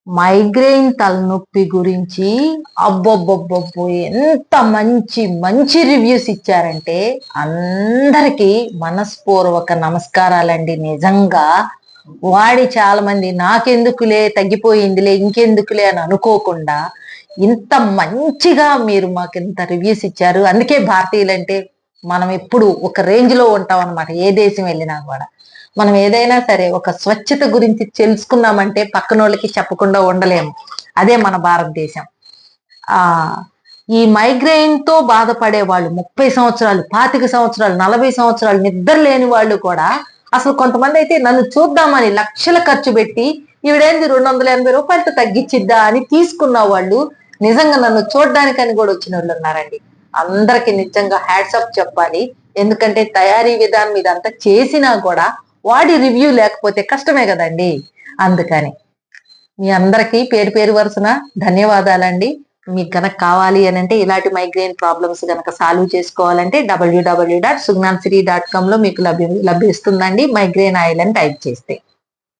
Migraine తలనొప్పి గురించి అబ్బబ్బబ్బబ్బో ఎంత మంచి మంచి రివ్యూస్ ఇచ్చారంటే అందరికీ మనస్పూర్వక నమస్కారాలండి. నిజంగా వాడి చాలా మంది నాకెందుకులే తగ్గిపోయిందిలే ఇంకెందుకులే అని అనుకోకుండా ఇంత మంచిగా మీరు మాకు ఇంత రివ్యూస్ ఇచ్చారు. అందుకే భారతీయులంటే మనం ఎప్పుడు ఒక రేంజ్ లో ఉంటాం అనమాట. ఏ దేశం వెళ్ళినా కూడా మనం ఏదైనా సరే ఒక స్వచ్ఛత గురించి తెలుసుకున్నామంటే పక్కనోళ్ళకి చెప్పకుండా ఉండలేము. అదే మన భారతదేశం. ఆ ఈ మైగ్రెయిన్ తో బాధపడే వాళ్ళు 30 సంవత్సరాలు 25 సంవత్సరాలు 40 సంవత్సరాలు నిద్ర లేని వాళ్ళు కూడా అసలు కొంతమంది అయితే నన్ను చూద్దామని లక్షల ఖర్చు పెట్టి ఈవిడేంది 280 రూపాయలతో తగ్గించిద్దా అని తీసుకున్న వాళ్ళు నిజంగా నన్ను చూడడానికని కూడా వచ్చిన వాళ్ళు ఉన్నారండి. అందరికి నిజంగా హ్యాట్సప్ చెప్పాలి. ఎందుకంటే తయారీ విధానం ఇదంతా చేసినా కూడా వాడి రివ్యూ లేకపోతే కష్టమే కదండి. అందుకని మీ అందరికీ పేరు పేరు వరుసన ధన్యవాదాలండి. మీకు గనక కావాలి అని అంటే ఇలాంటి మైగ్రేన్ ప్రాబ్లమ్స్ గనక సాల్వ్ చేసుకోవాలంటే www.sugnansiri.com లో మీకు లభిస్తుందండి మైగ్రేన్ ఆయిల్ అని టైప్ చేస్తే.